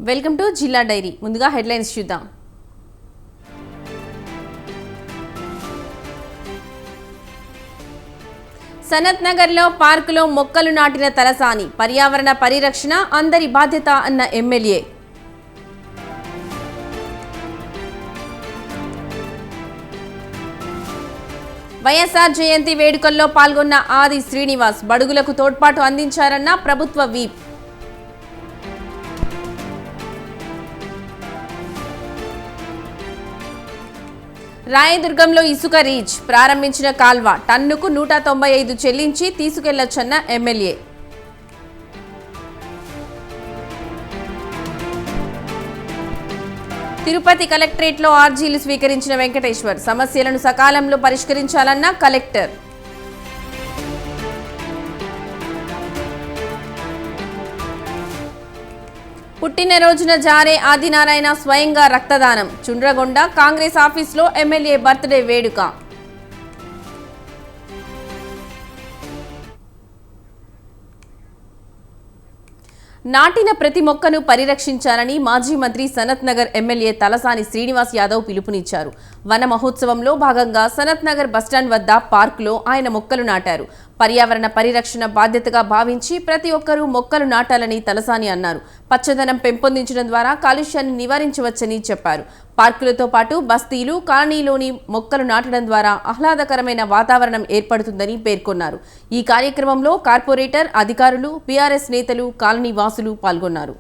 Welcome to జిల్లా dairy. ముందుగా headlines చూద్దాం. సనత్ నగర్లో పార్కులో మొక్కలు నాటిన తలసాని, పర్యావరణ పరిరక్షణ అందరి బాధ్యత అన్న ఎమ్మెల్యే. వైఎస్ఆర్ జయంతి వేడుకల్లో పాల్గొన్న ఆది శ్రీనివాస్, బడుగులకు తోడ్పాటు అందించారన్న ప్రభుత్వ వీప్. రాయదుర్గంలో ఇసుక రీచ్ ప్రారంభించిన కాల్వ, టన్నుకు 195 చెల్లించి తీసుకెళ్లొచ్చన్న ఎమ్మెల్యే. తిరుపతి కలెక్టరేట్లో ఆర్జీలు స్వీకరించిన వెంకటేశ్వర్, సమస్యలను సకాలంలో పరిష్కరించాలన్న కలెక్టర్. పుట్టినరోజున జారే ఆదినారాయణ స్వయంగా రక్తదానం, చుండ్రగొండ కాంగ్రెస్ ఆఫీసులో ఎమ్మెల్యే బర్త్డే వేడుక. నాటిన ప్రతి మొక్కను పరిరక్షించాలని మాజీ మంత్రి సనత్ నగర్ ఎమ్మెల్యే తలసాని శ్రీనివాస్ యాదవ్ పిలుపునిచ్చారు. వన మహోత్సవంలో భాగంగా సనత్ నగర్ బస్టాండ్ వద్ద పార్కులో ఆయన మొక్కలు నాటారు. పర్యావరణ పరిరక్షణ బాధ్యతగా భావించి ప్రతి ఒక్కరూ మొక్కలు నాటాలని తలసాని అన్నారు. పచ్చదనం పెంపొందించడం ద్వారా కాలుష్యాన్ని నివారించవచ్చని చెప్పారు. పార్కులతో పాటు బస్తీలు, కాలనీలోని మొక్కలు నాటడం ద్వారా ఆహ్లాదకరమైన వాతావరణం ఏర్పడుతుందని పేర్కొన్నారు. ఈ కార్యక్రమంలో కార్పొరేటర్, అధికారులు, బీఆర్ఎస్ నేతలు, కాలనీ వాసులు పాల్గొన్నారు.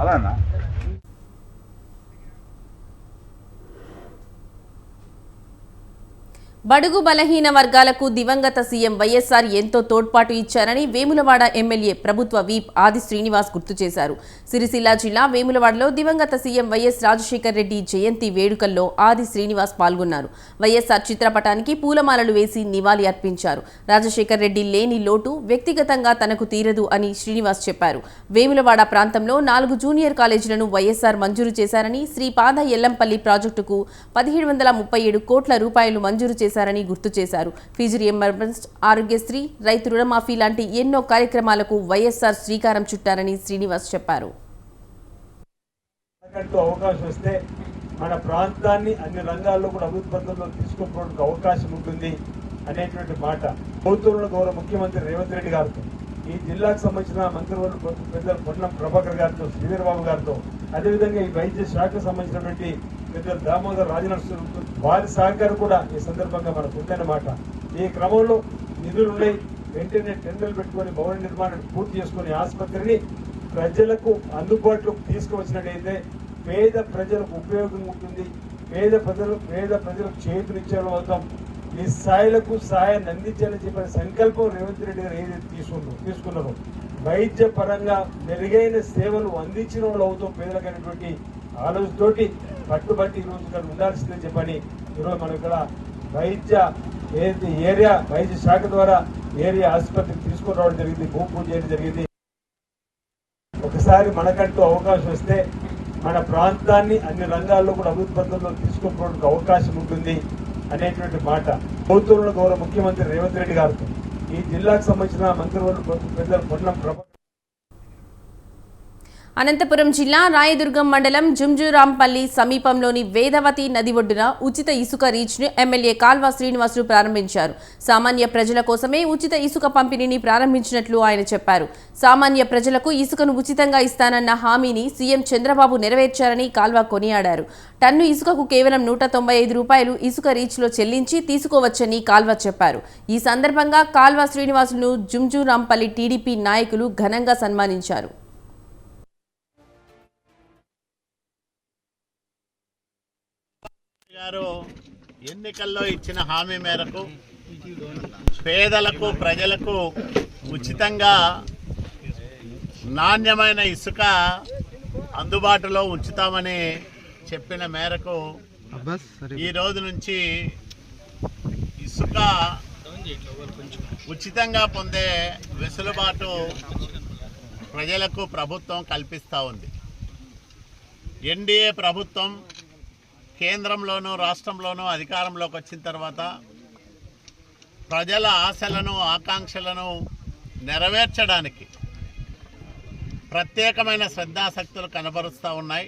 అలానా బడుగు బలహీన వర్గాలకు దివంగత సీఎం వైఎస్ఆర్ ఎంతో తోడ్పాటు ఇచ్చారని వేములవాడ ఎమ్మెల్యే ప్రభుత్వ వీప్ ఆది శ్రీనివాస్ గుర్తు చేశారు. సిరిసిల్ల జిల్లా వేములవాడలో దివంగత సీఎం వైఎస్ రాజశేఖర్ రెడ్డి జయంతి వేడుకల్లో ఆది శ్రీనివాస్ పాల్గొన్నారు. వైఎస్ఆర్ చిత్రపటానికి పూలమాలలు వేసి నివాళి అర్పించారు. రాజశేఖర్ రెడ్డి లేని లోటు వ్యక్తిగతంగా తనకు తీరదు అని శ్రీనివాస్ చెప్పారు. వేములవాడ ప్రాంతంలో 4 జూనియర్ కాలేజీలను వైఎస్ఆర్ మంజూరు చేశారని, శ్రీపాద ఎల్లంపల్లి ప్రాజెక్టుకు 1737 కోట్ల రూపాయలు మంజూరు చేశారని గుర్తు చేశారు. ఫీజు రియంబర్స్మెంట్, ఆరోగ్యశ్రీ, రైతు రుణమాఫీ లాంటి ఎన్నో కార్యక్రమాలకు వైఎస్ఆర్ శ్రీకారం చుట్టారని శ్రీనివాస్ చెప్పారు. అవకాశం వస్తే మన ప్రాంతాన్ని అన్ని రంగాల్లో కూడా అభివృద్ధి పథంలో తీసుకోవడానికి అవకాశం ఉంటుంది అనేటువంటి మాట ప్రభుత్వంలో గౌరవ ముఖ్యమంత్రి రేవంత్ రెడ్డి గారితో, ఈ జిల్లాకు సంబంధించిన మంత్రివర్గ పెద్దలు పొన్నం ప్రభాకర్ గారితో, శ్రీధర్ బాబు గారితో, అదేవిధంగా ఈ వైద్య శాఖకు సంబంధించినటువంటి పెద్దలు దామోదర్ రాజనరసింహ వారి సహకారం కూడా ఈ సందర్భంగా మనకు ఉందన్నమాట. ఈ క్రమంలో నిధులు ఉన్నాయి, వెంటనే టెండర్లు పెట్టుకొని భవన నిర్మాణాన్ని పూర్తి చేసుకుని ఆసుపత్రిని ప్రజలకు అందుబాటులోకి తీసుకువచ్చినట్టయితే పేద ప్రజలకు ఉపయోగం ఉంటుంది. పేద ప్రజలకు చేతులిచ్చేవాళ్ళం అవుతాం. ఈ స్థాయిలకు సహాయాన్ని అందించాలని చెప్పిన సంకల్పం రేవంత్ రెడ్డి గారు ఏదైతే తీసుకున్నారో వైద్య పరంగా మెరుగైన సేవలు అందించిన వాళ్ళు అవుతాం పేదలకైనటువంటి ఆలోచనతోటి పట్టుబట్టి ఈరోజు ఇక్కడ ఉండాల్సిందని చెప్పని ఈరోజు మనం ఇక్కడ వైద్య శాఖ ద్వారా ఏరియా ఆసుపత్రికి తీసుకుని రావడం జరిగింది, భూమి పూజ చేయడం జరిగింది. ఒకసారి మనకంటూ అవకాశం వస్తే మన ప్రాంతాన్ని అన్ని రంగాల్లో కూడా అభివృద్ధి పథంలో తీసుకోవడానికి అవకాశం ఉంటుంది అనేటువంటి మాట ప్రభుత్వంలో గౌరవ ముఖ్యమంత్రి రేవంత్ రెడ్డి గారితో, ఈ జిల్లాకు సంబంధించిన మంత్రివర్గ పెద్దలు పొన్నం ప్రభాకర్. అనంతపురం జిల్లా రాయదుర్గం మండలం జుంజురాంపల్లి సమీపంలోని వేదవతి నది ఒడ్డున ఉచిత ఇసుక రీచ్ను ఎమ్మెల్యే కాల్వ శ్రీనివాసులు ప్రారంభించారు. సామాన్య ప్రజల కోసమే ఉచిత ఇసుక పంపిణీని ప్రారంభించినట్లు ఆయన చెప్పారు. సామాన్య ప్రజలకు ఇసుకను ఉచితంగా ఇస్తానన్న హామీని సీఎం చంద్రబాబు నెరవేర్చారని కాల్వ కొనియాడారు. టన్ను ఇసుకకు కేవలం 195 రూపాయలు ఇసుక రీచ్లో చెల్లించి తీసుకోవచ్చని కాల్వ చెప్పారు. ఈ సందర్భంగా కాల్వ శ్రీనివాసులను జుంజురాంపల్లి టీడీపీ నాయకులు ఘనంగా సన్మానించారు. గారు ఎన్నికల్లో ఇచ్చిన హామీ మేరకు పేదలకు, ప్రజలకు ఉచితంగా నాణ్యమైన ఇసుక అందుబాటులో ఉంచుతామని చెప్పిన మేరకు ఈ రోజు నుంచి ఇసుక ఉచితంగా పొందే వెసులుబాటు ప్రజలకు ప్రభుత్వం కల్పిస్తూ ఉంది. ఎన్డీఏ ప్రభుత్వం కేంద్రంలోనూ రాష్ట్రంలోనూ అధికారంలోకి వచ్చిన తర్వాత ప్రజల ఆశలను ఆకాంక్షలను నెరవేర్చడానికి ప్రత్యేకమైన శ్రద్ధాశక్తులు కనబరుస్తూ ఉన్నాయి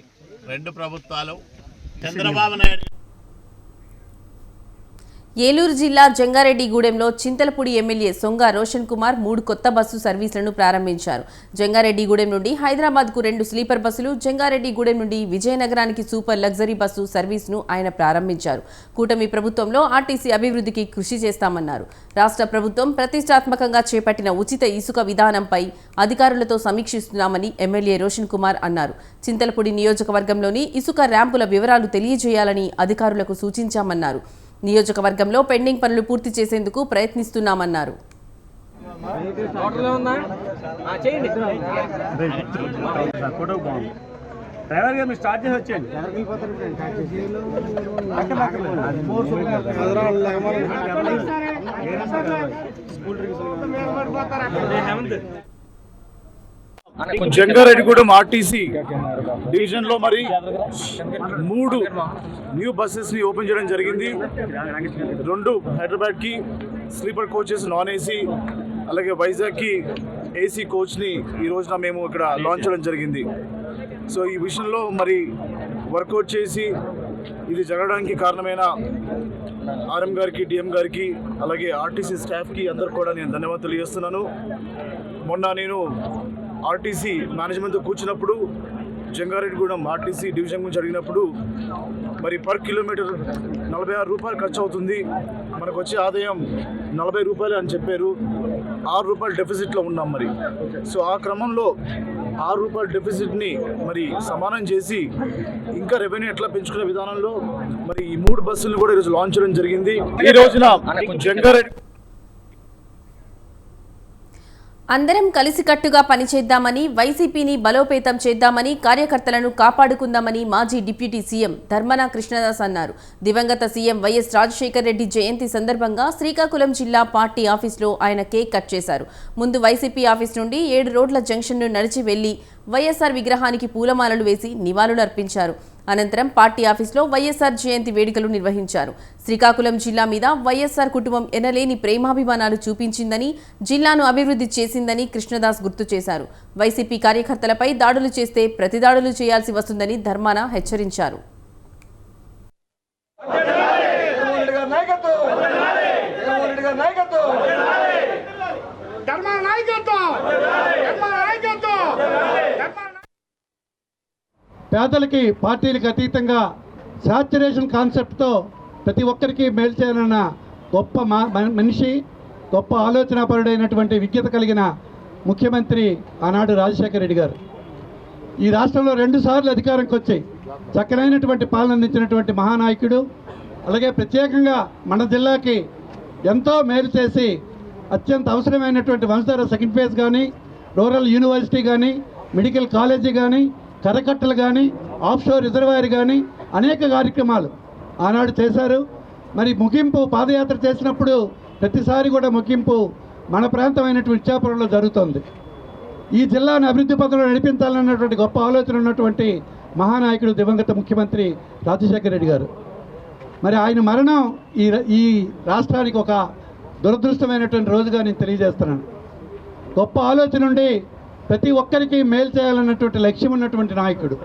రెండు ప్రభుత్వాలు. చంద్రబాబు నాయుడు ఏలూరు జిల్లా జంగారెడ్డిగూడెంలో చింతలపూడి ఎమ్మెల్యే సొంగ రోషన్ కుమార్ 3 కొత్త బస్సు సర్వీసులను ప్రారంభించారు. జంగారెడ్డిగూడెం నుండి హైదరాబాద్కు 2 స్లీపర్ బస్సులు, జంగారెడ్డిగూడెం నుండి విజయనగరానికి సూపర్ లగ్జరీ బస్సు సర్వీస్ను ఆయన ప్రారంభించారు. కూటమి ప్రభుత్వంలో ఆర్టీసీ అభివృద్ధికి కృషి చేస్తామన్నారు. రాష్ట్ర ప్రభుత్వం ప్రతిష్టాత్మకంగా చేపట్టిన ఉచిత ఇసుక విధానంపై అధికారులతో సమీక్షిస్తున్నామని ఎమ్మెల్యే రోషన్ కుమార్ అన్నారు. చింతలపూడి నియోజకవర్గంలోని ఇసుక ర్యాంపుల వివరాలు తెలియజేయాలని అధికారులకు సూచించామన్నారు. నియోజకవర్గంలో పెండింగ్ పనులు పూర్తి చేసేందుకు ప్రయత్నిస్తున్నామన్నారు. జంగారెడ్డిగూడెం ఆర్టీసీ డివిజన్లో మరి 3 న్యూ బస్సెస్ని ఓపెన్ చేయడం జరిగింది. 2 హైదరాబాద్కి స్లీపర్ కోచెస్ నాన్ ఏసీ, అలాగే వైజాగ్కి ఏసీ కోచ్ని ఈ రోజున మేము ఇక్కడ లాంచ్ చేయడం జరిగింది. సో ఈ విషయంలో మరి వర్కౌట్ చేసి ఇది జరగడానికి కారణమైన ఆర్ఎం గారికి, డిఎం గారికి, అలాగే ఆర్టీసీ స్టాఫ్కి అందరు కూడా నేను ధన్యవాదాలు తెలియజేస్తున్నాను. మొన్న నేను ఆర్టీసీ మేనేజ్మెంట్తో కూర్చున్నప్పుడు జంగారెడ్డిగూడెం ఆర్టీసీ డివిజన్ గురించి అడిగినప్పుడు మరి పర్ కిలోమీటర్ 46 రూపాయలు ఖర్చు అవుతుంది, మనకు వచ్చే ఆదాయం 40 రూపాయలు అని చెప్పారు. 6 రూపాయలు డెఫిసిట్లో ఉన్నాం. మరి సో ఆ క్రమంలో 6 రూపాయల డెఫిసిట్ని మరి సమానం చేసి ఇంకా రెవెన్యూ ఎట్లా పెంచుకునే విధానంలో మరి ఈ 3 బస్సులను కూడా ఈరోజు లాంచ్ చేయడం జరిగింది. ఈ రోజున జంగారెడ్డి అందరం కలిసికట్టుగా పనిచేద్దామని, వైసీపీని బలోపేతం చేద్దామని, కార్యకర్తలను కాపాడుకుందామని మాజీ డిప్యూటీ సీఎం ధర్మన కృష్ణదాస్ అన్నారు. దివంగత సీఎం వైఎస్ రాజశేఖర్ రెడ్డి జయంతి సందర్భంగా శ్రీకాకుళం జిల్లా పార్టీ ఆఫీసులో ఆయన కేక్ కట్ చేశారు. ముందు వైసీపీ ఆఫీస్ నుండి 7 రోడ్ల జంక్షన్ను నడిచి వెళ్లి వైఎస్ఆర్ విగ్రహానికి పూలమాలలు వేసి నివాళులు అర్పించారు. అనంతరం పార్టీ ఆఫీసులో వైఎస్ఆర్ జయంతి వేడుకలు నిర్వహించారు. శ్రీకాకుళం జిల్లా మీద వైఎస్ఆర్ కుటుంబం ఎనలేని ప్రేమాభిమానాలు చూపించిందని, జిల్లాను అభివృద్ధి చేసిందని కృష్ణదాస్ గుర్తు చేశారు. వైసీపీ కార్యకర్తలపై దాడులు చేస్తే ప్రతిదాడులు చేయాల్సి వస్తుందని ధర్మాన హెచ్చరించారు. పేదలకి పార్టీలకు అతీతంగా సాచురేషన్ కాన్సెప్ట్తో ప్రతి ఒక్కరికి మేలు చేయాలన్న గొప్ప మనిషి, గొప్ప ఆలోచనాపరుడైనటువంటి విజ్ఞత కలిగిన ముఖ్యమంత్రి ఆనాడు రాజశేఖర రెడ్డి గారు. ఈ రాష్ట్రంలో 2 సార్లు అధికారంకి వచ్చి చక్కనైనటువంటి పాలన అందించినటువంటి మహానాయకుడు. అలాగే ప్రత్యేకంగా మన జిల్లాకి ఎంతో మేలు చేసి అత్యంత అవసరమైనటువంటి వంశధార సెకండ్ ఫేజ్ కానీ, రూరల్ యూనివర్సిటీ కానీ, మెడికల్ కాలేజీ కానీ, కరకట్టలు కానీ, ఆఫ్షోర్ రిజర్వాయర్ కానీ అనేక కార్యక్రమాలు ఆనాడు చేశారు. మరి ముగింపు పాదయాత్ర చేసినప్పుడు ప్రతిసారి కూడా ముగింపు మన ప్రాంతమైనటువంటి ఇచ్చాపురంలో జరుగుతుంది. ఈ జిల్లాను అభివృద్ధి పథంలో నడిపించాలన్నటువంటి గొప్ప ఆలోచన ఉన్నటువంటి మహానాయకుడు దివంగత ముఖ్యమంత్రి రాజశేఖర రెడ్డి గారు. మరి ఆయన మరణం ఈ రాష్ట్రానికి ఒక దురదృష్టమైనటువంటి రోజుగా నేను తెలియజేస్తున్నాను. గొప్ప ఆలోచన ఉండి ప్రతి ఒక్కరికి మేలు చేయాలన్నటువంటి లక్ష్యం ఉన్నటువంటి నాయకుడు.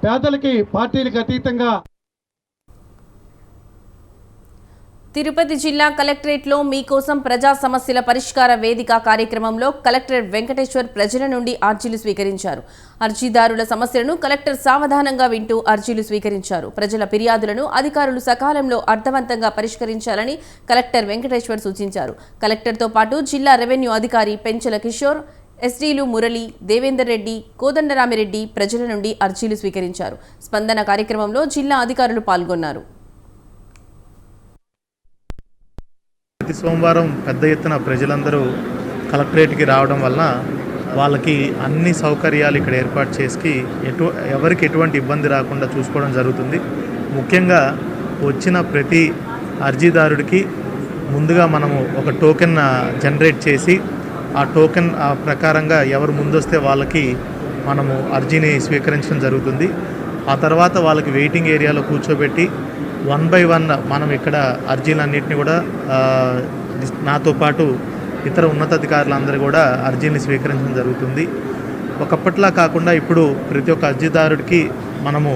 పేదలకి పార్టీలకు అతీతంగా తిరుపతి జిల్లా కలెక్టరేట్లో మీకోసం ప్రజా సమస్యల పరిష్కార వేదిక కార్యక్రమంలో కలెక్టర్ వెంకటేశ్వర్ ప్రజల నుండి అర్జీలు స్వీకరించారు. అర్జీదారుల సమస్యలను కలెక్టర్ సావధానంగా వింటూ అర్జీలు స్వీకరించారు. ప్రజల ఫిర్యాదులను అధికారులు సకాలంలో అర్థవంతంగా పరిష్కరించాలని కలెక్టర్ వెంకటేశ్వర్ సూచించారు. కలెక్టర్తో పాటు జిల్లా రెవెన్యూ అధికారి పెంచల కిషోర్, ఎస్డీలు మురళి, దేవేందర్ రెడ్డి, కోదండరామిరెడ్డి ప్రజల నుండి అర్జీలు స్వీకరించారు. స్పందన కార్యక్రమంలో జిల్లా అధికారులు పాల్గొన్నారు. ప్రతి సోమవారం పెద్ద ఎత్తున ప్రజలందరూ కలెక్టరేట్కి రావడం వలన వాళ్ళకి అన్ని సౌకర్యాలు ఇక్కడ ఏర్పాటు చేసి ఎవరికి ఎటువంటి ఇబ్బంది రాకుండా చూసుకోవడం జరుగుతుంది. ముఖ్యంగా వచ్చిన ప్రతి అర్జీదారుడికి ముందుగా మనము ఒక టోకెన్ జనరేట్ చేసి ఆ టోకెన్ ప్రకారంగా ఎవరు ముందొస్తే వాళ్ళకి మనము అర్జీని స్వీకరించడం జరుగుతుంది. ఆ తర్వాత వాళ్ళకి వెయిటింగ్ ఏరియాలో కూర్చోబెట్టి 1 by 1 మనం ఇక్కడ అర్జీలన్నింటినీ కూడా నాతో పాటు ఇతర ఉన్నతాధికారులందరూ కూడా అర్జీని స్వీకరించడం జరుగుతుంది. ఒకప్పట్లా కాకుండా ఇప్పుడు ప్రతి ఒక్క అర్జీదారుడికి మనము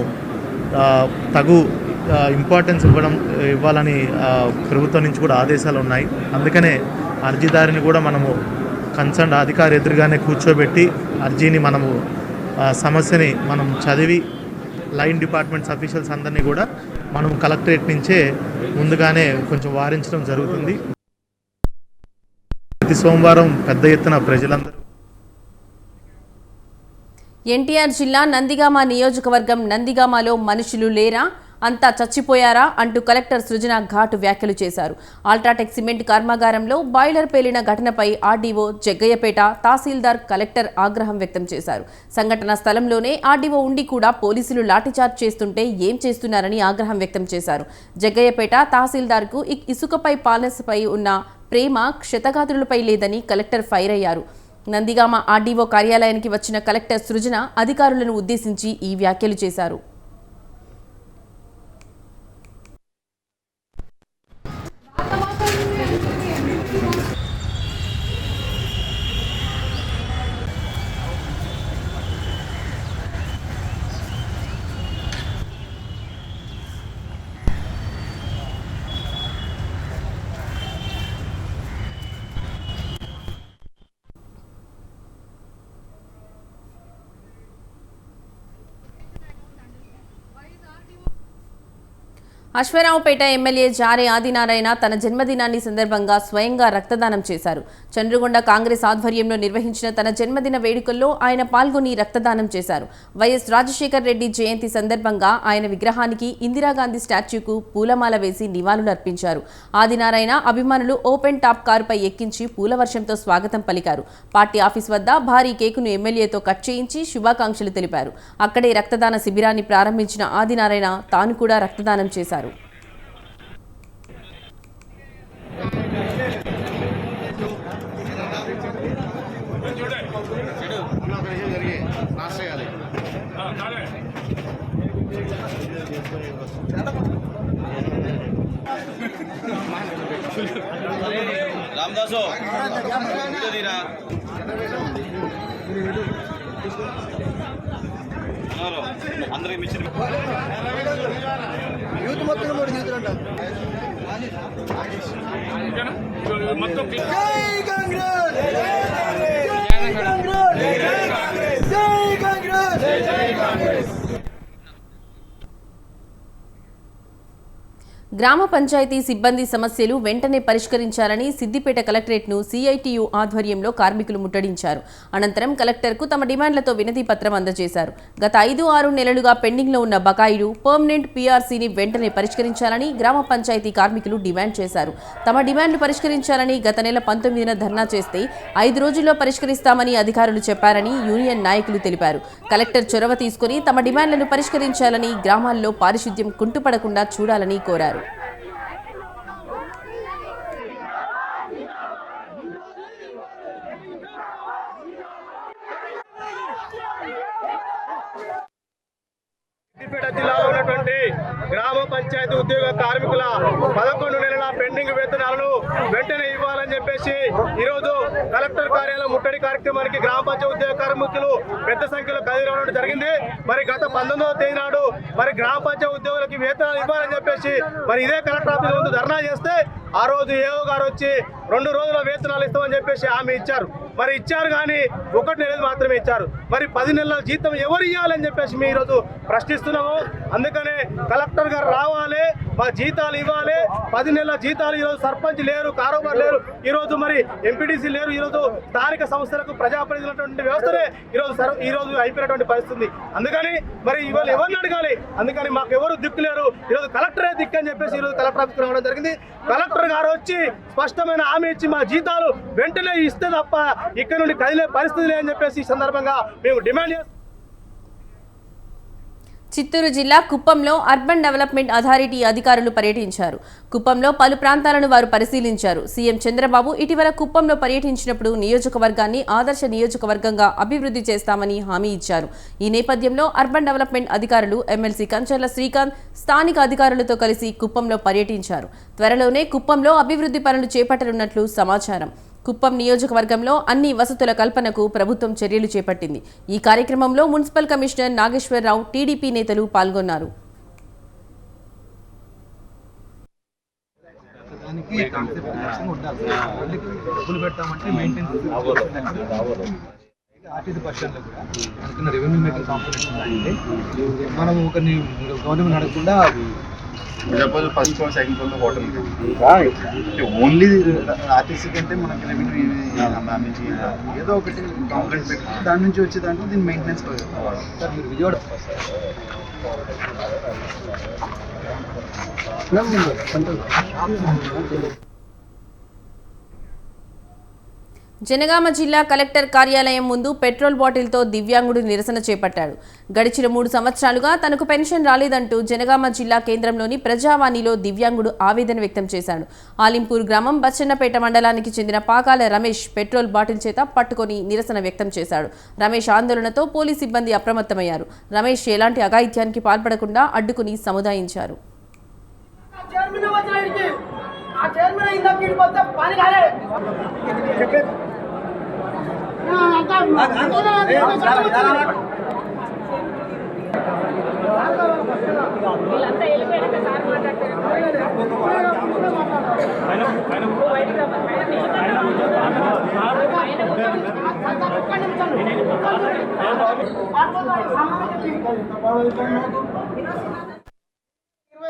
తగు ఇంపార్టెన్స్ ఇవ్వాలని ప్రభుత్వం నుంచి కూడా ఆదేశాలు ఉన్నాయి. అందుకనే అర్జీదారిని కూడా మనము కన్సర్న్ అధికారి ఎదురుగానే కూర్చోబెట్టి అర్జీని మనము సమస్యని మనం చదివి లైన్ డిపార్ట్మెంట్స్ అఫీషియల్స్ అందరినీ కూడా మనం కలెక్టరేట్ నుంచే ముందుగానే కొంచెం వారించడం జరుగుతుంది. ప్రతి సోమవారం పెద్ద ఎత్తున ప్రజలందరూ ఎన్టీఆర్ జిల్లా నందిగామ నియోజకవర్గం నందిగామలో మనుషులు లేరా, అంతా చచ్చిపోయారా అంటూ కలెక్టర్ సృజన ఘాటు వ్యాఖ్యలు చేశారు. అల్ట్రాటెక్ సిమెంట్ కర్మాగారంలో బాయిలర్ పేలిన ఘటనపై ఆర్డీఓ జగ్గయ్యపేట, తహసీల్దార్, కలెక్టర్ ఆగ్రహం వ్యక్తం చేశారు. సంఘటన స్థలంలోనే ఆర్డీఓ ఉండి కూడా పోలీసులు లాఠీచార్జ్ చేస్తుంటే ఏం చేస్తున్నారని ఆగ్రహం వ్యక్తం చేశారు. జగ్గయ్యపేట తహసీల్దార్కు ఇసుకపై పాలనపై ఉన్న ప్రేమ క్షతగాత్రులపై లేదని కలెక్టర్ ఫైర్ అయ్యారు. నందిగామ ఆర్డీఓ కార్యాలయానికి వచ్చిన కలెక్టర్ సృజన అధికారులను ఉద్దేశించి ఈ వ్యాఖ్యలు చేశారు. అశ్వరావుపేట ఎమ్మెల్యే జారే ఆదినారాయణ తన జన్మదినాన్ని సందర్భంగా స్వయంగా రక్తదానం చేశారు. చంద్రగొండ కాంగ్రెస్ ఆధ్వర్యంలో నిర్వహించిన తన జన్మదిన వేడుకల్లో ఆయన పాల్గొని రక్తదానం చేశారు. వైఎస్ రాజశేఖర్ రెడ్డి జయంతి సందర్భంగా ఆయన విగ్రహానికి, ఇందిరాగాంధీ స్టాచ్యూకు పూలమాల వేసి నివాళులర్పించారు. ఆదినారాయణ అభిమానులు ఓపెన్ టాప్ కారుపై ఎక్కించి పూలవర్షంతో స్వాగతం పలికారు. పార్టీ ఆఫీస్ వద్ద భారీ కేకును ఎమ్మెల్యేతో కట్ చేయించి శుభాకాంక్షలు తెలిపారు. అక్కడే రక్తదాన శిబిరాన్ని ప్రారంభించిన ఆదినారాయణ తాను కూడా రక్తదానం చేశారు. రామదాసు అందరికి మిషన్ యూత్ మొత్తం 3 చేతులు ఉంటారు. జై కాంగ్రెస్, జై కాంగ్రెస్, జై కాంగ్రెస్, జై కాంగ్రెస్. గ్రామ పంచాయతీ సిబ్బంది సమస్యలు వెంటనే పరిష్కరించాలని సిద్దిపేట కలెక్టరేట్ను సిఐటియు ఆధ్వర్యంలో కార్మికులు ముట్టడించారు. అనంతరం కలెక్టర్కు తమ డిమాండ్లతో వినతి పత్రం అందజేశారు. గత 5-6 నెలలుగా పెండింగ్లో ఉన్న బకాయిలు, పర్మనెంట్ పీఆర్సీని వెంటనే పరిష్కరించాలని గ్రామ పంచాయతీ కార్మికులు డిమాండ్ చేశారు. తమ డిమాండ్లు పరిష్కరించాలని గత నెల 19న ధర్నా చేస్తే 5 రోజుల్లో పరిష్కరిస్తామని అధికారులు చెప్పారని యూనియన్ నాయకులు తెలిపారు. కలెక్టర్ చొరవ తీసుకుని తమ డిమాండ్లను పరిష్కరించాలని, గ్రామాల్లో పారిశుద్ధ్యం కుంటుపడకుండా చూడాలని కోరారు. సిద్దిపేట జిల్లాలో ఉన్నటువంటి గ్రామ పంచాయతీ ఉద్యోగ కార్మికుల 11 నెలల పెండింగ్ వేతనాలను వెంటనే ఇవ్వాలని చెప్పేసి ఈరోజు కలెక్టర్ కార్యాలయం ముట్టడి కార్యక్రమానికి గ్రామ పంచాయతీ ఉద్యోగ కార్మికులు పెద్ద సంఖ్యలో కదిలి రావడం జరిగింది. మరి గత 19వ తేదీ నాడు మరి గ్రామ పంచాయతీ ఉద్యోగులకి వేతనాలు ఇవ్వాలని చెప్పేసి మరి ఇదే కలెక్టర్ ఆఫీస్ ముందు ధర్నా చేస్తే ఆ రోజు ఏఓ గారు వచ్చి 2 రోజుల వేతనాలు ఇస్తామని చెప్పేసి హామీ ఇచ్చారు. మరి ఇచ్చారు కానీ 1 నెల మాత్రమే ఇచ్చారు. మరి 10 నెలల జీతం ఎవరు ఇవ్వాలని చెప్పేసి మేము ఈరోజు ప్రశ్నిస్తున్నాము. అందుకనే కలెక్టర్ గారు రావాలి, మా జీతాలు ఇవ్వాలి. 10 నెలల జీతాలు ఈరోజు సర్పంచ్ లేరు, కారోబార్ లేరు, ఈరోజు మరి ఎంపీటీసీ లేరు, ఈరోజు స్థానిక సంస్థలకు ప్రజాప్రతినిధులటువంటి వ్యవస్థనే ఈరోజు అయిపోయినటువంటి పరిస్థితి. అందుకని మరి ఇవాళ ఎవరిని అడగాలి? అందుకని మాకు ఎవరు దిక్కు లేరు, ఈరోజు కలెక్టరే దిక్కు అని చెప్పేసి ఈరోజు కలెక్టర్ ఆఫీస్కి రావడం జరిగింది. కలెక్టర్ గారు వచ్చి స్పష్టమైన హామీ ఇచ్చి మా జీతాలు వెంటనే ఇస్తే తప్ప ఇక్కడ నుండి కదిలే పరిస్థితి లేదని చెప్పేసి ఈ సందర్భంగా మేము డిమాండ్ చేస్తాం. చిత్తూరు జిల్లా కుప్పంలో అర్బన్ డెవలప్మెంట్ అథారిటీ అధికారులు పర్యటించారు. కుప్పంలో పలు ప్రాంతాలను వారు పరిశీలించారు. సీఎం చంద్రబాబు ఇటీవల కుప్పంలో పర్యటించినప్పుడు నియోజకవర్గాన్ని ఆదర్శ నియోజకవర్గంగా అభివృద్ధి చేస్తామని హామీ ఇచ్చారు. ఈ నేపథ్యంలో అర్బన్ డెవలప్మెంట్ అధికారులు ఎమ్మెల్సీ కంచర్ల శ్రీకాంత్ స్థానిక అధికారులతో కలిసి కుప్పంలో పర్యటించారు. త్వరలోనే కుప్పంలో అభివృద్ధి పనులు చేపట్టనున్నట్లు సమాచారం. కుప్పం నియోజకవర్గంలో అన్ని వసతుల కల్పనకు ప్రభుత్వం చర్యలు చేపట్టింది. ఈ కార్యక్రమంలో మున్సిపల్ కమిషనర్ నాగేశ్వరరావు, టీడీపీ నేతలు పాల్గొన్నారు. మనం ఒక గవర్నమెంట్ అడగకుండా first floor second floor hotel only RTC కంటే మనకి రెవెన్యూ ఏదో ఒకటి కాంప్లైంట్ పెట్టి దాని నుంచి వచ్చే దాంట్లో దీన్ని మెయింటెనెన్స్ సార్ మీరు విజయవాడ జనగామ జిల్లా కలెక్టర్ కార్యాలయం ముందు పెట్రోల్ బాటిల్తో దివ్యాంగుడు నిరసన చేపట్టాడు. గడిచిన 3 సంవత్సరాలుగా తనకు పెన్షన్ రాలేదంటూ జనగామ జిల్లా కేంద్రంలోని ప్రజావాణిలో దివ్యాంగుడు ఆవేదన వ్యక్తం చేశాడు. ఆలింపూర్ గ్రామం బచ్చన్నపేట మండలానికి చెందిన పాకాల రమేష్ పెట్రోల్ బాటిల్ చేత పట్టుకొని నిరసన వ్యక్తం చేశాడు. రమేష్ ఆందోళనతో పోలీస్ సిబ్బంది అప్రమత్తమయ్యారు. రమేష్ ఎలాంటి అఘాయిత్యానికి పాల్పడకుండా అడ్డుకుని సముదాయించారు.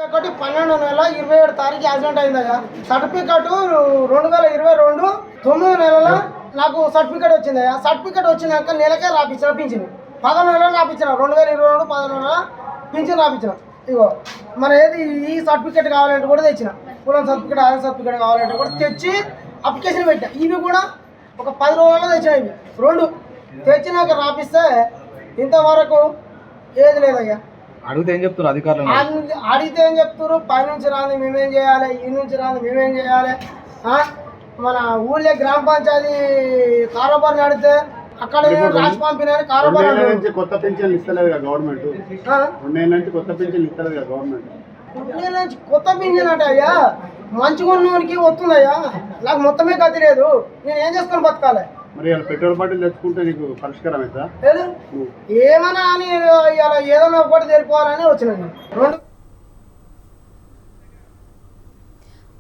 ఒకటి 12/11/27 యాక్సిడెంట్ అయిందయ్యా. సర్టిఫికెట్ 2022 9 నెలల నాకు సర్టిఫికెట్ వచ్చిందయ్యా. సర్టిఫికెట్ వచ్చినాక నెలకే రాపించిన పింఛన్ 10 నెలలు రాపించిన 2022 10 నెలల పింఛన్ రాపించిన. ఇగో మన ఏది ఈ సర్టిఫికెట్ కావాలంటే కూడా తెచ్చిన, కులం సర్టిఫికెట్ ఆధార్ సర్టిఫికెట్ కావాలంటే కూడా తెచ్చి అప్లికేషన్ పెట్టా. ఇవి కూడా ఒక 10 రోజుల్లో తెచ్చిన. ఇవి 2 తెచ్చినాక రాపిస్తే ఇంతవరకు ఏది లేదయ్యా. అడిగితే ఏం చెప్తున్నారు అధికారులు? అడిగితే ఏం చెప్తారు, పైనుంచి రాని మేమేం చేయాలి, ఈ నుంచి రాని మేమేం చేయాలి. మన ఊళ్ళో గ్రామ పంచాయతీ కారోబార్ నడితే అక్కడ రాసి పంపినని కారోబార్ కొత్త పెన్షన్లు ఇస్తలేదు గవర్నమెంట్. 2 నెలల నుంచి కొత్త పెన్షన్లు ఇస్తలేదు గవర్నమెంట్. 2 నెలల నుంచి కొత్త పెన్షన్ అంటే అయ్యా మంచిగా ఉన్నోనికి వస్తుందయ్యా. నాకు మొత్తమే గతి లేదు, నేను ఏం చేసుకొని బతకాలి. మరి పెట్రోల్ బాటిల్ తెచ్చుకుంటే నీకు పరిష్కారం అవుతా? ఏమన్నా అని ఇలా ఏదైనా ఒకటి తెలిపోవాలని వచ్చినాను.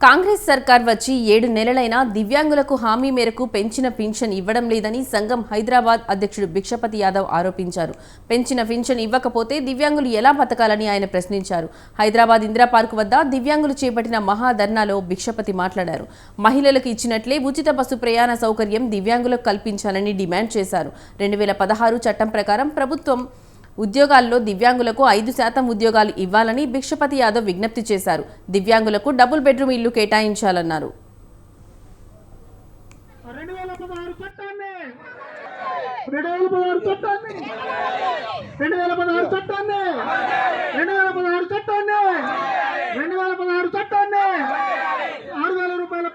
కాంగ్రెస్ సర్కార్ వచ్చి 7 నెలలైనా దివ్యాంగులకు హామీ మేరకు పెంచిన పింఛన్ ఇవ్వడం లేదని సంఘం హైదరాబాద్ అధ్యక్షుడు భిక్షపతి యాదవ్ ఆరోపించారు. పెంచిన పింఛన్ ఇవ్వకపోతే దివ్యాంగులు ఎలా బతకాలని ఆయన ప్రశ్నించారు. హైదరాబాద్ ఇందిరా పార్కు వద్ద దివ్యాంగులు చేపట్టిన మహాధర్నాలో భిక్షపతి మాట్లాడారు. మహిళలకు ఇచ్చినట్లే ఉచిత బస్సు ప్రయాణ సౌకర్యం దివ్యాంగులకు కల్పించాలని డిమాండ్ చేశారు. 2016 చట్టం ప్రకారం ప్రభుత్వం ఉద్యోగాల్లో దివ్యాంగులకు 5% ఉద్యోగాలు ఇవ్వాలని భిక్షపతి యాదవ్ విజ్ఞప్తి చేశారు. దివ్యాంగులకు డబుల్ బెడ్రూమ్ ఇల్లు కేటాయించాలన్నారు. 2016 చట్టాన్ని 6,000 రూపాయల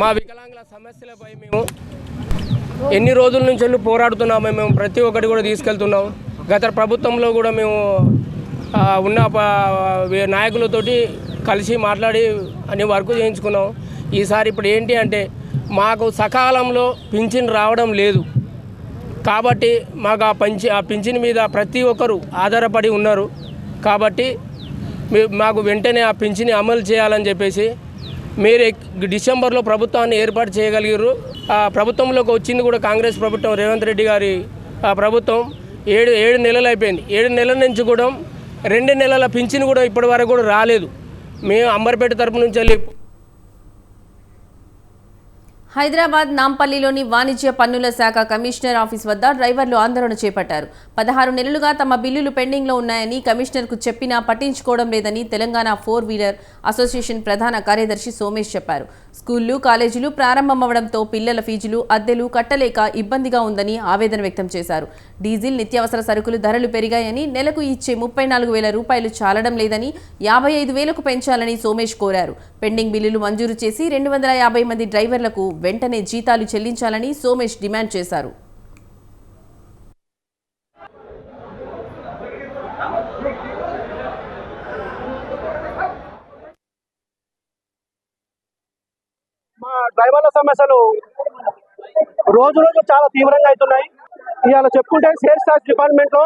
మా వికలాంగుల సమస్యలపై మేము ఎన్ని రోజుల నుంచి పోరాడుతున్నాము. మేము ప్రతి ఒక్కటి కూడా తీసుకెళ్తున్నాం. గత ప్రభుత్వంలో కూడా మేము ఉన్న నాయకులతోటి కలిసి మాట్లాడి అన్ని వర్క్ చేయించుకున్నాం. ఈసారి ఇప్పుడు ఏంటి అంటే మాకు సకాలంలో పింఛన్ రావడం లేదు కాబట్టి మాకు ఆ పింఛన్ మీద ప్రతి ఒక్కరు ఆధారపడి ఉన్నారు. కాబట్టి మాకు వెంటనే ఆ పింఛన్ అమలు చేయాలని చెప్పేసి మీరు డిసెంబర్లో ప్రభుత్వాన్ని ఏర్పాటు చేయగలిగారు. ఆ ప్రభుత్వంలోకి వచ్చింది కూడా కాంగ్రెస్ ప్రభుత్వం, రేవంత్ రెడ్డి గారి ప్రభుత్వం. 7 నెలలు అయిపోయింది. 7 నెలల నుంచి కూడా 2 నెలల పింఛన్ కూడా ఇప్పటి వరకు కూడా రాలేదు. మేము అంబర్పేట తరపు నుంచి వెళ్ళి హైదరాబాద్ నాంపల్లిలోని వాణిజ్య పన్నుల శాఖ కమిషనర్ ఆఫీస్ వద్ద డ్రైవర్లు ఆందోళన చేపట్టారు. 16 నెలలుగా తమ బిల్లులు పెండింగ్లో ఉన్నాయని కమిషనర్కు చెప్పినా పట్టించుకోవడం లేదని తెలంగాణ 4 వీలర్ అసోసియేషన్ ప్రధాన కార్యదర్శి సోమేష్ చెప్పారు. స్కూళ్లు, కాలేజీలు ప్రారంభమవడంతో పిల్లల ఫీజులు, అద్దెలు కట్టలేక ఇబ్బందిగా ఉందని ఆవేదన వ్యక్తం చేశారు. డీజిల్, నిత్యావసర సరుకులు ధరలు పెరిగాయని, నెలకు ఇచ్చే 34,000 రూపాయలు చాలడం లేదని 55,000కు పెంచాలని సోమేష్ కోరారు. పెండింగ్ బిల్లులు మంజూరు చేసి 250 మంది డ్రైవర్లకు వెంటనే జీతాలు చెల్లించాలని సోమేష్ డిమాండ్ చేశారు. మా డ్రైవర్ల సమస్యలు రోజు రోజు చాలా తీవ్రంగా అవుతున్నాయి. ఇవాళ చెప్పుకుంటే సేల్స్ ట్యాక్స్ డిపార్ట్మెంట్లో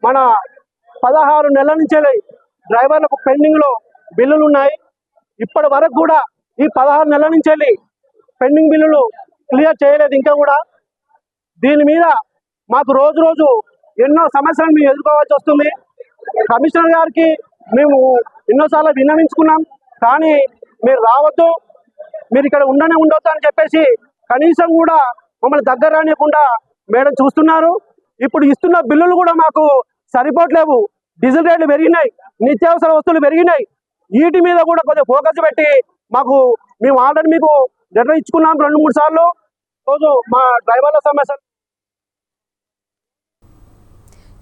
మన 16 నెలల నుంచి డ్రైవర్లకు పెండింగ్లో బిల్లులు ఉన్నాయి. ఇప్పటి వరకు కూడా ఈ 16 నెలల నుంచి వెళ్ళి పెండింగ్ బిల్లులు క్లియర్ చేయలేదు. ఇంకా కూడా దీని మీద మాకు రోజు రోజు ఎన్నో సమస్యలను మేము ఎదుర్కోవాల్సి వస్తుంది. కమిషనర్ గారికి మేము ఎన్నోసార్లు విన్నవించుకున్నాం, కానీ మీరు రావద్దు, మీరు ఇక్కడ ఉండొద్దు అని చెప్పేసి కనీసం కూడా మమ్మల్ని దగ్గర రానియకుండా మేడం చూస్తున్నారు. ఇప్పుడు ఇస్తున్న బిల్లులు కూడా మాకు సరిపోవట్లేవు. డీజిల్ రేట్లు పెరిగినాయి, నిత్యావసర వస్తువులు పెరిగినాయి. వీటి మీద కూడా కొంచెం ఫోకస్ పెట్టి మేము ఆల్రెడీ మీకు లెటర్ ఇచ్చుకున్నాం 2-3 సార్లు. రోజు మా డ్రైవర్ల సమస్య.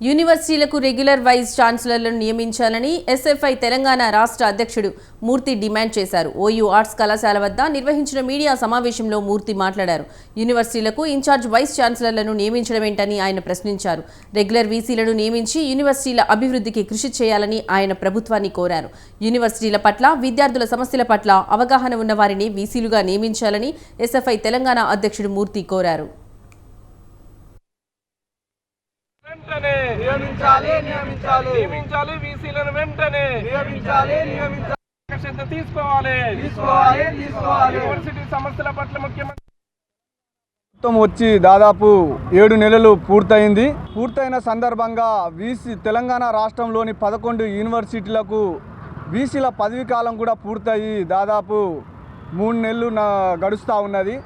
యూనివర్సిటీలకు రెగ్యులర్ వైస్ ఛాన్సలర్లను నియమించాలని ఎస్ఎఫ్ఐ తెలంగాణ రాష్ట్ర అధ్యక్షుడు మూర్తి డిమాండ్ చేశారు. ఓయూ ఆర్ట్స్ కళాశాల వద్ద నిర్వహించిన మీడియా సమావేశంలో మూర్తి మాట్లాడారు. యూనివర్సిటీలకు ఇన్ఛార్జ్ వైస్ ఛాన్సలర్లను నియమించడమేంటని ఆయన ప్రశ్నించారు. రెగ్యులర్ వీసీలను నియమించి యూనివర్సిటీల అభివృద్ధికి కృషి చేయాలని ఆయన ప్రభుత్వాన్ని కోరారు. యూనివర్సిటీల పట్ల, విద్యార్థుల సమస్యల పట్ల అవగాహన ఉన్న వారిని వీసీలుగా నియమించాలని ఎస్ఎఫ్ఐ తెలంగాణ అధ్యక్షుడు మూర్తి కోరారు. వచ్చి దాదాపు 7 నెలలు పూర్తయిన సందర్భంగా తెలంగాణ రాష్ట్రంలోని 11 యూనివర్సిటీలకు వీసీల పదవీ కాలం కూడా పూర్తయి దాదాపు 3 నెలలు గడుస్తూ ఉన్నది.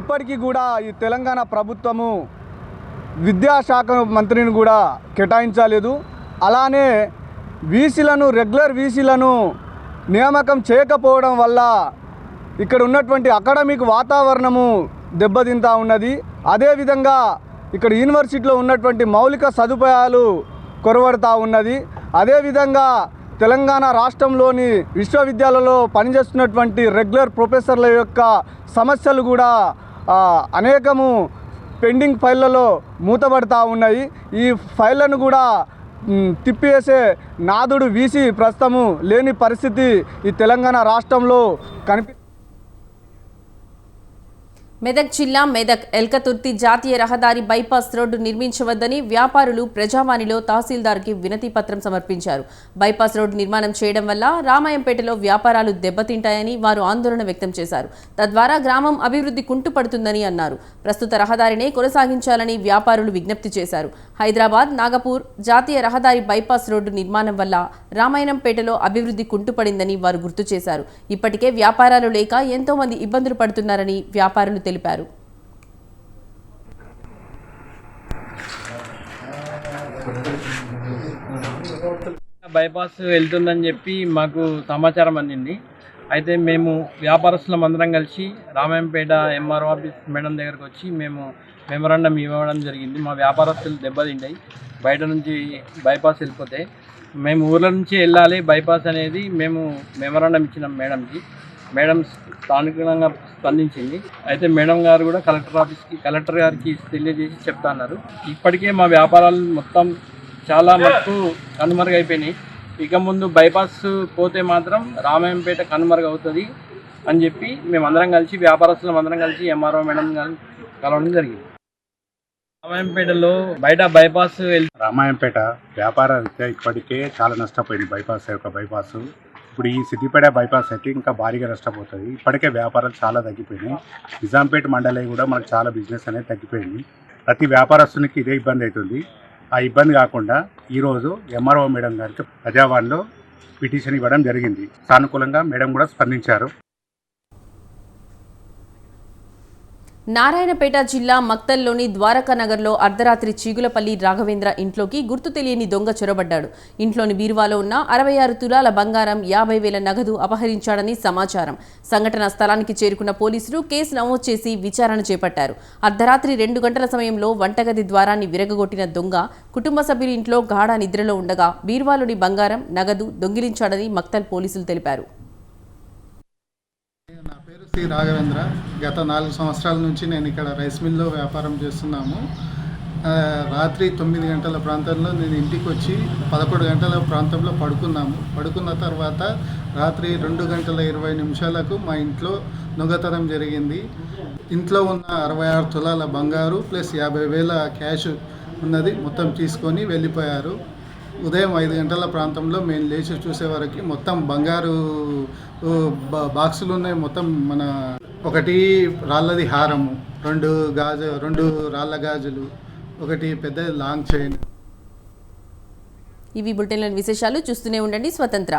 ఇప్పటికీ కూడా ఈ తెలంగాణ ప్రభుత్వము విద్యాశాఖ మంత్రిని కూడా కేటాయించలేదు. అలానే రెగ్యులర్ వీసీలను నియామకం చేయకపోవడం వల్ల ఇక్కడ ఉన్నటువంటి అకాడమిక్ వాతావరణము దెబ్బతింటా ఉన్నది. అదేవిధంగా ఇక్కడ యూనివర్సిటీలో ఉన్నటువంటి మౌలిక సదుపాయాలు కొరవడుతూ ఉన్నది. అదేవిధంగా తెలంగాణ రాష్ట్రంలోని విశ్వవిద్యాలయాలలో పనిచేస్తున్నటువంటి రెగ్యులర్ ప్రొఫెసర్ల యొక్క సమస్యలు కూడా అనేకము పెండింగ్ ఫైళ్లలో మూతబడతా ఉన్నాయి. ఈ ఫైళ్లను కూడా తిప్పివేసే నాదుడు వీసీ ప్రస్తుతము లేని పరిస్థితి ఈ తెలంగాణ రాష్ట్రంలో మెదక్ జిల్లా మెదక్ ఎల్కతుర్తి జాతీయ రహదారి బైపాస్ రోడ్డు నిర్మించవద్దని వ్యాపారులు ప్రజావాణిలో తహసీల్దార్కి వినతి పత్రం సమర్పించారు. బైపాస్ రోడ్డు నిర్మాణం చేయడం వల్ల రామాయంపేటలో వ్యాపారాలు దెబ్బతింటాయని వారు ఆందోళన వ్యక్తం చేశారు. తద్వారా గ్రామం అభివృద్ధి కుంటుపడుతుందని అన్నారు. ప్రస్తుత రహదారినే కొనసాగించాలని వ్యాపారులు విజ్ఞప్తి చేశారు. హైదరాబాద్ నాగపూర్ జాతీయ రహదారి బైపాస్ రోడ్డు నిర్మాణం వల్ల రామాయణంపేటలో అభివృద్ధి కుంటుపడిందని వారు గుర్తు చేశారు. ఇప్పటికే వ్యాపారాలు లేక ఎంతో మంది ఇబ్బందులు పడుతున్నారని వ్యాపారులు తెలిపారు. బైపాస్ వెళ్తుందని చెప్పి మాకు సమాచారం అందింది. అయితే మేము వ్యాపారస్తులం అందరం కలిసి రామాయంపేట ఎంఆర్ఓ ఆఫీస్ మేడం దగ్గరకు వచ్చి మేము మెమరాండం ఇవ్వడం జరిగింది. మా వ్యాపారస్తులు దెబ్బతింటాయి, బయట నుంచి బైపాస్ వెళ్ళిపోతే మేము ఊర్ల నుంచి వెళ్ళాలి బైపాస్ అనేది మేము మెమరాండం ఇచ్చినాం మేడంకి. మేడం స్థానికంగా స్పందించింది. అయితే మేడం గారు కూడా కలెక్టర్ గారికి తెలియజేసి చెప్తా అన్నారు. ఇప్పటికే మా వ్యాపారాలు మొత్తం చాలా మటుకు కనుమరుగైపోయినాయి. ఇక ముందు బైపాస్ పోతే మాత్రం రామాయంపేట కనుమరుగవుతుంది అని చెప్పి మేమందరం కలిసి వ్యాపారస్తులం అందరం కలిసి ఎంఆర్ఓ మేడం గారు కలవడం జరిగింది. రామాయంపేటలో బయట బైపాస్ రామాయంపేట వ్యాపార రీత్యా ఇప్పటికే చాలా నష్టపోయింది. బైపాస్ ఇప్పుడు ఈ సిద్దిపేట బైపాస్ అయితే ఇంకా భారీగా నష్టపోతుంది. ఇప్పటికే వ్యాపారాలు చాలా తగ్గిపోయినాయి. నిజాంపేట మండలి కూడా మనకు చాలా బిజినెస్ అనేది తగ్గిపోయింది. ప్రతి వ్యాపారస్తునికి ఇదే ఇబ్బంది అవుతుంది. ఆ ఇబ్బంది కాకుండా ఈరోజు ఎంఆర్ఓ మేడం గారికి ప్రజావాణిలో పిటిషన్ ఇవ్వడం జరిగింది. సానుకూలంగా మేడం కూడా స్పందించారు. నారాయణపేట జిల్లా మక్తల్లోని ద్వారకా నగర్లో అర్ధరాత్రి చీగులపల్లి రాఘవేంద్ర ఇంట్లోకి గుర్తు తెలియని దొంగ చొరబడ్డాడు. ఇంట్లోని బీరువాలో ఉన్న 66 తులాల బంగారం, 50,000 నగదు అపహరించాడని సమాచారం. సంఘటన స్థలానికి చేరుకున్న పోలీసులు కేసు నమోదు చేసి విచారణ చేపట్టారు. అర్ధరాత్రి 2 గంటల సమయంలో వంటగది ద్వారాన్ని విరగగొట్టిన దొంగ కుటుంబ సభ్యుల ఇంట్లో గాఢ నిద్రలో ఉండగా బీరువాలోని బంగారం, నగదు దొంగిలించాడని మక్తల్ పోలీసులు తెలిపారు. నా పేరు సి రాఘవేంద్ర. గత 4 సంవత్సరాల నుంచి నేను ఇక్కడ రైస్ మిల్లో వ్యాపారం చేస్తున్నాము. రాత్రి 9 గంటల ప్రాంతంలో నేను ఇంటికి వచ్చి 11 గంటల ప్రాంతంలో పడుకున్న తర్వాత రాత్రి 2 గంటల 20 నిమిషాలకు మా ఇంట్లో దొంగతనం జరిగింది. ఇంట్లో ఉన్న 66 తులాల బంగారు ప్లస్ 50,000 క్యాష్ ఉన్నది మొత్తం తీసుకొని వెళ్ళిపోయారు. ఉదయం 5 గంటల ప్రాంతంలో మేము లేచి చూసే వరకు మొత్తం బంగారు బాక్సులు ఉన్నాయి. మొత్తం మన ఒకటి రాళ్ళది హారము, 2 రాళ్ళ గాజులు, ఒకటి పెద్ద లాంగ్ చైన్. ఇవి బులెటిన్లోని విశేషాలు. చూస్తూనే ఉండండి స్వతంత్ర.